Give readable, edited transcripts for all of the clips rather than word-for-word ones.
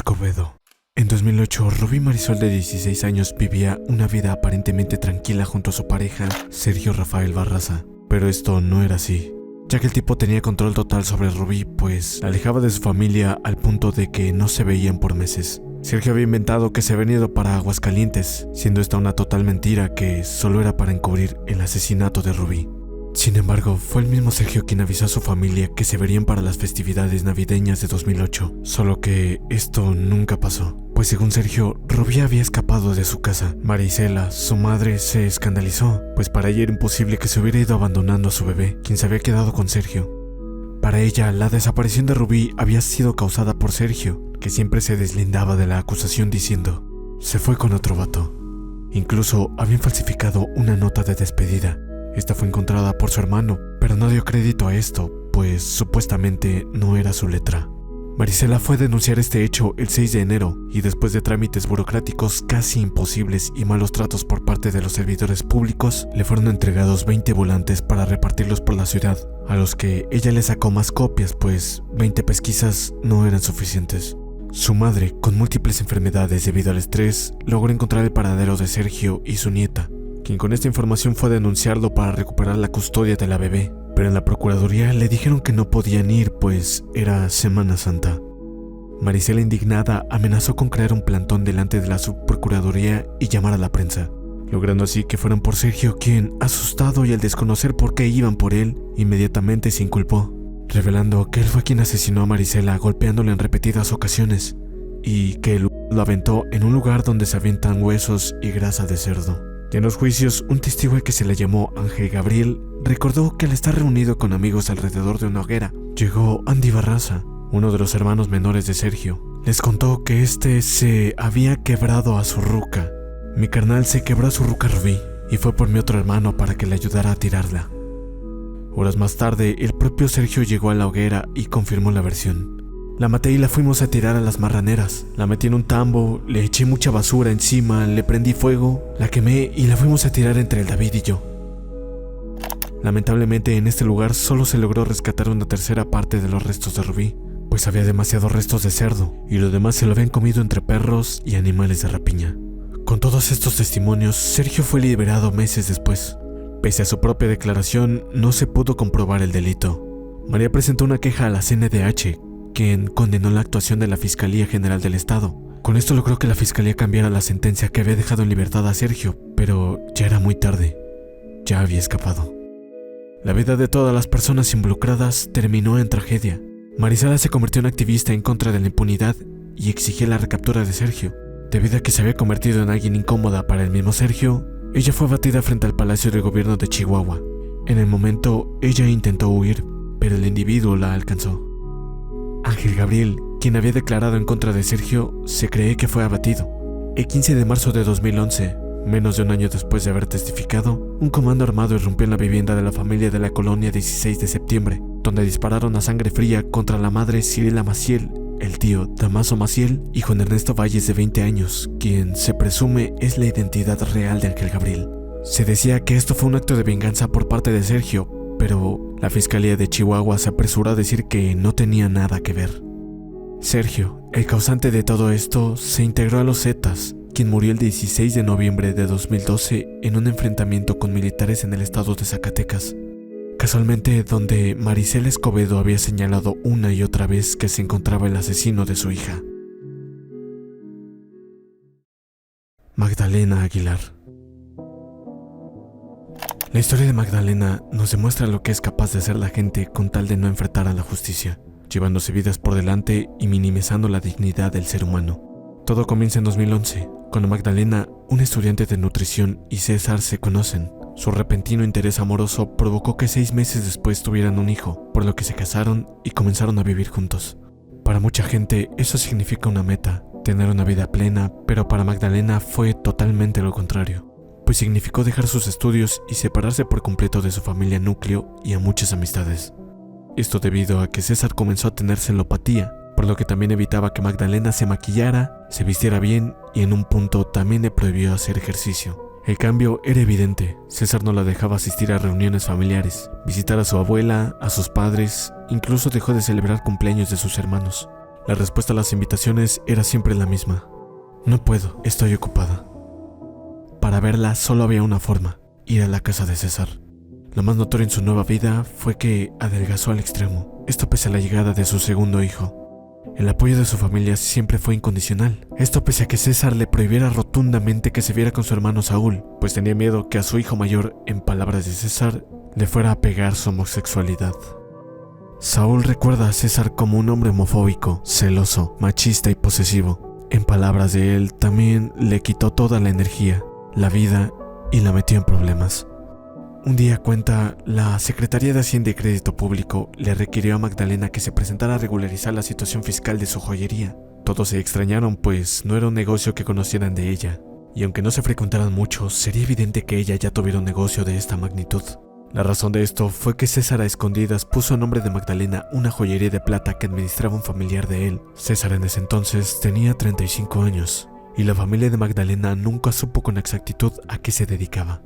Escobedo. En 2008, Rubí Marisol, de 16 años, vivía una vida aparentemente tranquila junto a su pareja, Sergio Rafael Barraza. Pero esto no era así, ya que el tipo tenía control total sobre Rubí, pues la alejaba de su familia al punto de que no se veían por meses. Sergio había inventado que se había venido para Aguascalientes, siendo esta una total mentira que solo era para encubrir el asesinato de Rubí. Sin embargo, fue el mismo Sergio quien avisó a su familia que se verían para las festividades navideñas de 2008, solo que esto nunca pasó, pues según Sergio, Rubí había escapado de su casa. Marisela, su madre, se escandalizó, pues para ella era imposible que se hubiera ido abandonando a su bebé, quien se había quedado con Sergio. Para ella, la desaparición de Rubí había sido causada por Sergio, que siempre se deslindaba de la acusación diciendo, se fue con otro vato. Incluso habían falsificado una nota de despedida. Esta fue encontrada por su hermano, pero no dio crédito a esto, pues supuestamente no era su letra. Marisela fue a denunciar este hecho el 6 de enero y después de trámites burocráticos casi imposibles y malos tratos por parte de los servidores públicos, le fueron entregados 20 volantes para repartirlos por la ciudad, a los que ella le sacó más copias, pues 20 pesquisas no eran suficientes. Su madre, con múltiples enfermedades debido al estrés, logró encontrar el paradero de Sergio y su nieta, quien con esta información fue a denunciarlo para recuperar la custodia de la bebé, pero en la procuraduría le dijeron que no podían ir pues era Semana Santa. Marisela, indignada, amenazó con crear un plantón delante de la subprocuraduría y llamar a la prensa, logrando así que fueran por Sergio, quien, asustado y al desconocer por qué iban por él, inmediatamente se inculpó, revelando que él fue quien asesinó a Marisela golpeándola en repetidas ocasiones y que él lo aventó en un lugar donde se avientan huesos y grasa de cerdo. En los juicios, un testigo al que se le llamó Ángel Gabriel recordó que al estar reunido con amigos alrededor de una hoguera, llegó Andy Barraza, uno de los hermanos menores de Sergio. Les contó que este se había quebrado a su ruca. Mi carnal se quebró a su ruca Rubí y fue por mi otro hermano para que le ayudara a tirarla. Horas más tarde, el propio Sergio llegó a la hoguera y confirmó la versión. La maté y la fuimos a tirar a las marraneras. La metí en un tambo, le eché mucha basura encima, le prendí fuego, la quemé y la fuimos a tirar entre el David y yo. Lamentablemente en este lugar solo se logró rescatar una tercera parte de los restos de Rubí, pues había demasiados restos de cerdo y lo demás se lo habían comido entre perros y animales de rapiña. Con todos estos testimonios, Sergio fue liberado meses después. Pese a su propia declaración, no se pudo comprobar el delito. María presentó una queja a la CNDH, quien condenó la actuación de la Fiscalía General del Estado. Con esto logró que la Fiscalía cambiara la sentencia que había dejado en libertad a Sergio, pero ya era muy tarde. Ya había escapado. La vida de todas las personas involucradas terminó en tragedia. Marisela se convirtió en activista en contra de la impunidad y exigía la recaptura de Sergio. Debido a que se había convertido en alguien incómoda para el mismo Sergio, ella fue abatida frente al Palacio de Gobierno de Chihuahua. En el momento, ella intentó huir, pero el individuo la alcanzó. Ángel Gabriel, quien había declarado en contra de Sergio, se cree que fue abatido. El 15 de marzo de 2011, menos de un año después de haber testificado, un comando armado irrumpió en la vivienda de la familia de la colonia 16 de septiembre, donde dispararon a sangre fría contra la madre Cirila Maciel, el tío Damaso Maciel y Juan Ernesto Valles, de 20 años, quien se presume es la identidad real de Ángel Gabriel. Se decía que esto fue un acto de venganza por parte de Sergio, pero la Fiscalía de Chihuahua se apresuró a decir que no tenía nada que ver. Sergio, el causante de todo esto, se integró a los Zetas, quien murió el 16 de noviembre de 2012 en un enfrentamiento con militares en el estado de Zacatecas, casualmente donde Marisela Escobedo había señalado una y otra vez que se encontraba el asesino de su hija. Magdalena Aguilar. La historia de Magdalena nos demuestra lo que es capaz de hacer la gente con tal de no enfrentar a la justicia, llevándose vidas por delante y minimizando la dignidad del ser humano. Todo comienza en 2011, cuando Magdalena, un estudiante de nutrición, y César se conocen. Su repentino interés amoroso provocó que 6 meses después tuvieran un hijo, por lo que se casaron y comenzaron a vivir juntos. Para mucha gente eso significa una meta, tener una vida plena, pero para Magdalena fue totalmente lo contrario, pues significó dejar sus estudios y separarse por completo de su familia núcleo y a muchas amistades. Esto debido a que César comenzó a tener celopatía, por lo que también evitaba que Magdalena se maquillara, se vistiera bien y en un punto también le prohibió hacer ejercicio. El cambio era evidente. César no la dejaba asistir a reuniones familiares, visitar a su abuela, a sus padres, incluso dejó de celebrar cumpleaños de sus hermanos. La respuesta a las invitaciones era siempre la misma: no puedo, estoy ocupada. Para verla solo había una forma: ir a la casa de César. Lo más notorio en su nueva vida fue que adelgazó al extremo, esto pese a la llegada de su segundo hijo. El apoyo de su familia siempre fue incondicional, esto pese a que César le prohibiera rotundamente que se viera con su hermano Saúl, pues tenía miedo que a su hijo mayor, en palabras de César, le fuera a pegar su homosexualidad. Saúl recuerda a César como un hombre homofóbico, celoso, machista y posesivo. En palabras de él, también le quitó toda la energía, la vida y la metió en problemas. Un día, cuenta, la Secretaría de Hacienda y Crédito Público le requirió a Magdalena que se presentara a regularizar la situación fiscal de su joyería. Todos se extrañaron, pues no era un negocio que conocieran de ella, y aunque no se frecuentaran mucho, sería evidente que ella ya tuviera un negocio de esta magnitud. La razón de esto fue que César a escondidas puso a nombre de Magdalena una joyería de plata que administraba un familiar de él. César en ese entonces tenía 35 años, y la familia de Magdalena nunca supo con exactitud a qué se dedicaba.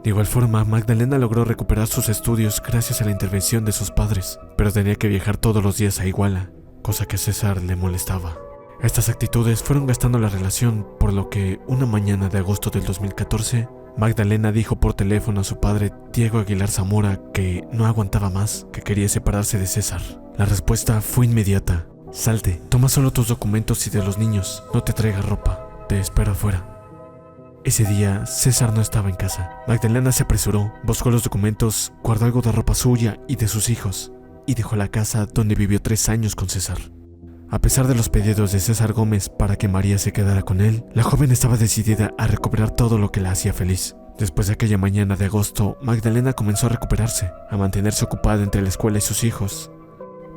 De igual forma, Magdalena logró recuperar sus estudios gracias a la intervención de sus padres, pero tenía que viajar todos los días a Iguala, cosa que a César le molestaba. Estas actitudes fueron gastando la relación, por lo que una mañana de agosto del 2014, Magdalena dijo por teléfono a su padre, Diego Aguilar Zamora, que no aguantaba más, que quería separarse de César. La respuesta fue inmediata: salte, toma solo tus documentos y de los niños, no te traigas ropa, te espero afuera. Ese día, César no estaba en casa. Magdalena se apresuró, buscó los documentos, guardó algo de ropa suya y de sus hijos, y dejó la casa donde vivió 3 años con César. A pesar de los pedidos de César Gómez para que María se quedara con él, la joven estaba decidida a recuperar todo lo que la hacía feliz. Después de aquella mañana de agosto, Magdalena comenzó a recuperarse, a mantenerse ocupada entre la escuela y sus hijos,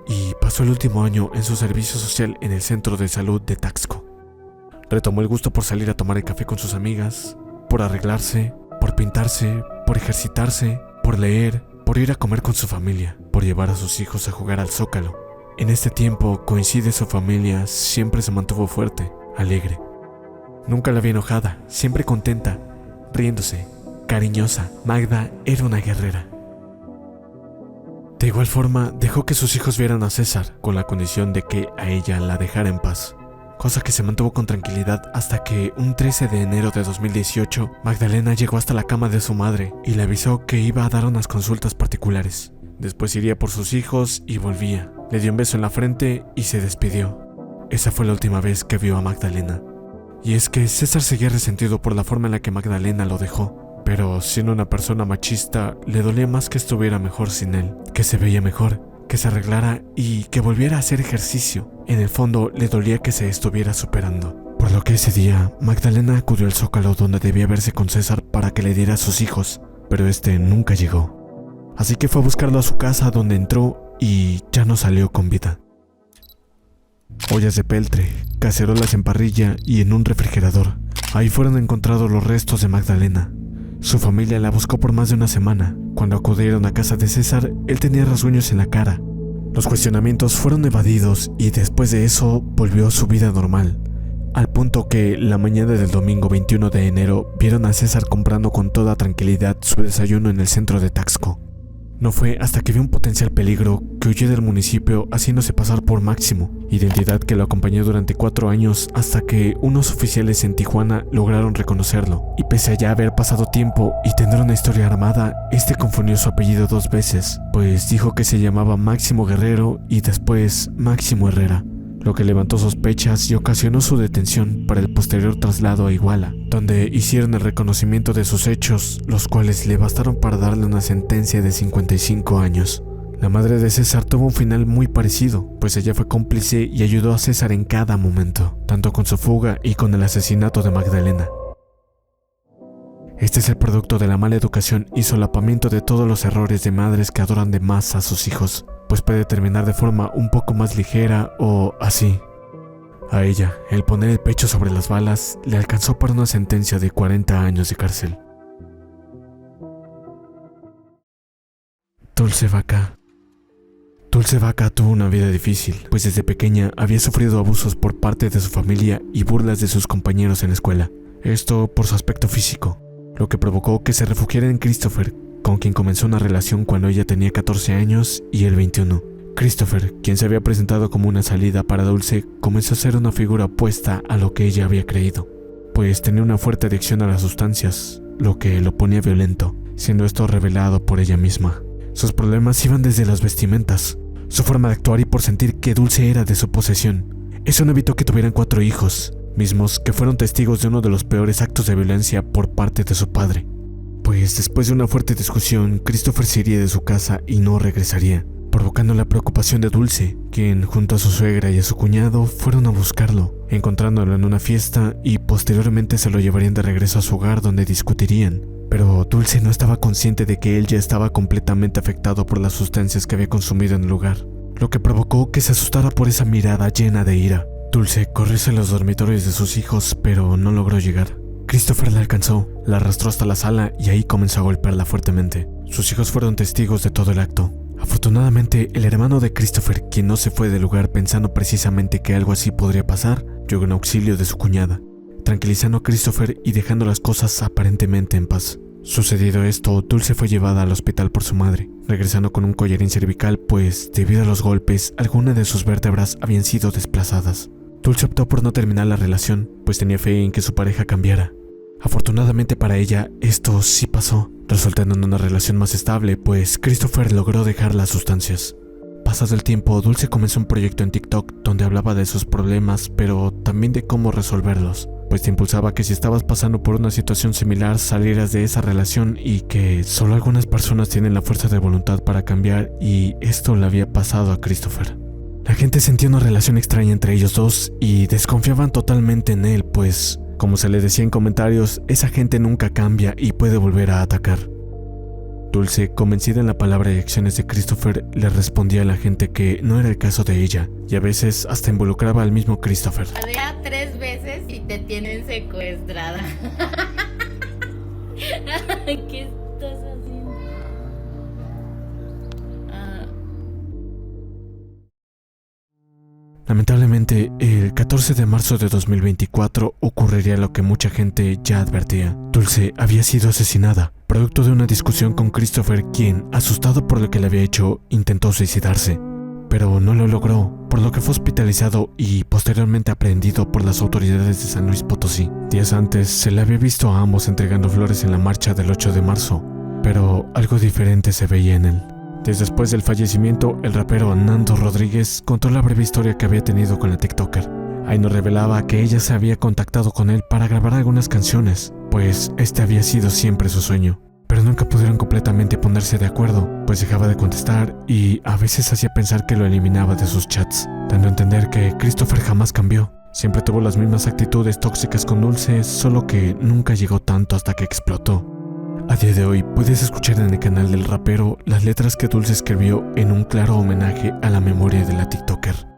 y pasó el último año en su servicio social en el Centro de Salud de Taxco. Retomó el gusto por salir a tomar el café con sus amigas, por arreglarse, por pintarse, por ejercitarse, por leer, por ir a comer con su familia, por llevar a sus hijos a jugar al Zócalo. En este tiempo, coincide su familia, siempre se mantuvo fuerte, alegre. Nunca la vi enojada, siempre contenta, riéndose, cariñosa. Magda era una guerrera. De igual forma, dejó que sus hijos vieran a César, con la condición de que a ella la dejara en paz, cosa que se mantuvo con tranquilidad hasta que un 13 de enero de 2018, Magdalena llegó hasta la cama de su madre y le avisó que iba a dar unas consultas particulares. Después iría por sus hijos y volvía. Le dio un beso en la frente y se despidió. Esa fue la última vez que vio a Magdalena. Y es que César seguía resentido por la forma en la que Magdalena lo dejó, pero siendo una persona machista, le dolía más que estuviera mejor sin él, que se veía mejor, que se arreglara y que volviera a hacer ejercicio. En el fondo le dolía que se estuviera superando. Por lo que ese día, Magdalena acudió al Zócalo donde debía verse con César para que le diera a sus hijos, pero este nunca llegó. Así que fue a buscarlo a su casa, donde entró y ya no salió con vida. Ollas de peltre, cacerolas en parrilla y en un refrigerador. Ahí fueron encontrados los restos de Magdalena. Su familia la buscó por más de una semana. Cuando acudieron a casa de César, él tenía rasguños en la cara. Los cuestionamientos fueron evadidos y después de eso volvió a su vida normal. Al punto que la mañana del domingo 21 de enero vieron a César comprando con toda tranquilidad su desayuno en el centro de Taxco. No fue hasta que vio un potencial peligro que huyó del municipio haciéndose pasar por Máximo, identidad que lo acompañó durante 4 años hasta que unos oficiales en Tijuana lograron reconocerlo. Y pese a ya haber pasado tiempo y tener una historia armada, este confundió su apellido 2 veces, pues dijo que se llamaba Máximo Guerrero y después Máximo Herrera, lo que levantó sospechas y ocasionó su detención para el posterior traslado a Iguala, donde hicieron el reconocimiento de sus hechos, los cuales le bastaron para darle una sentencia de 55 años. La madre de César tuvo un final muy parecido, pues ella fue cómplice y ayudó a César en cada momento, tanto con su fuga y con el asesinato de Magdalena. Este es el producto de la mala educación y solapamiento de todos los errores de madres que adoran de más a sus hijos, pues puede terminar de forma un poco más ligera o así. A ella, el poner el pecho sobre las balas le alcanzó para una sentencia de 40 años de cárcel. Dulce Vaca. Dulce Vaca tuvo una vida difícil, pues desde pequeña había sufrido abusos por parte de su familia y burlas de sus compañeros en la escuela. Esto por su aspecto físico, lo que provocó que se refugiara en Christopher, con quien comenzó una relación cuando ella tenía 14 años y él 21. Christopher, quien se había presentado como una salida para Dulce, comenzó a ser una figura opuesta a lo que ella había creído, pues tenía una fuerte adicción a las sustancias, lo que lo ponía violento, siendo esto revelado por ella misma. Sus problemas iban desde las vestimentas, su forma de actuar y por sentir que Dulce era de su posesión. Eso no evitó que tuvieran 4 hijos, mismos que fueron testigos de uno de los peores actos de violencia por parte de su padre. Pues después de una fuerte discusión, Christopher se iría de su casa y no regresaría, provocando la preocupación de Dulce, quien junto a su suegra y a su cuñado fueron a buscarlo, encontrándolo en una fiesta y posteriormente se lo llevarían de regreso a su hogar donde discutirían. Pero Dulce no estaba consciente de que él ya estaba completamente afectado por las sustancias que había consumido en el lugar, lo que provocó que se asustara por esa mirada llena de ira. Dulce corrió hacia los dormitorios de sus hijos, pero no logró llegar. Christopher la alcanzó, la arrastró hasta la sala y ahí comenzó a golpearla fuertemente. Sus hijos fueron testigos de todo el acto. Afortunadamente, el hermano de Christopher, quien no se fue del lugar pensando precisamente que algo así podría pasar, llegó en auxilio de su cuñada, tranquilizando a Christopher y dejando las cosas aparentemente en paz. Sucedido esto, Dulce fue llevada al hospital por su madre, regresando con un collarín cervical, pues debido a los golpes, algunas de sus vértebras habían sido desplazadas. Dulce optó por no terminar la relación, pues tenía fe en que su pareja cambiara. Afortunadamente para ella, esto sí pasó, resultando en una relación más estable, pues Christopher logró dejar las sustancias. Pasado el tiempo, Dulce comenzó un proyecto en TikTok donde hablaba de sus problemas, pero también de cómo resolverlos, pues te impulsaba que si estabas pasando por una situación similar salieras de esa relación y que solo algunas personas tienen la fuerza de voluntad para cambiar, y esto le había pasado a Christopher. La gente sentía una relación extraña entre ellos dos y desconfiaban totalmente en él, pues, como se le decía en comentarios, esa gente nunca cambia y puede volver a atacar. Dulce, convencida en la palabra y acciones de Christopher, le respondía a la gente que no era el caso de ella, y a veces hasta involucraba al mismo Christopher. Ya 3 veces y te tienen secuestrada. ¿Qué estás haciendo? Lamentablemente, el 14 de marzo de 2024 ocurriría lo que mucha gente ya advertía. Dulce había sido asesinada, producto de una discusión con Christopher, quien, asustado por lo que le había hecho, intentó suicidarse. Pero no lo logró, por lo que fue hospitalizado y posteriormente aprehendido por las autoridades de San Luis Potosí. Días antes se le había visto a ambos entregando flores en la marcha del 8 de marzo, pero algo diferente se veía en él. Después del fallecimiento, el rapero Nando Rodríguez contó la breve historia que había tenido con la TikToker. Ahí nos revelaba que ella se había contactado con él para grabar algunas canciones, pues este había sido siempre su sueño. Pero nunca pudieron completamente ponerse de acuerdo, pues dejaba de contestar y a veces hacía pensar que lo eliminaba de sus chats, dando a entender que Christopher jamás cambió. Siempre tuvo las mismas actitudes tóxicas con Dulce, solo que nunca llegó tanto hasta que explotó. A día de hoy puedes escuchar en el canal del rapero las letras que Dulce escribió en un claro homenaje a la memoria de la TikToker.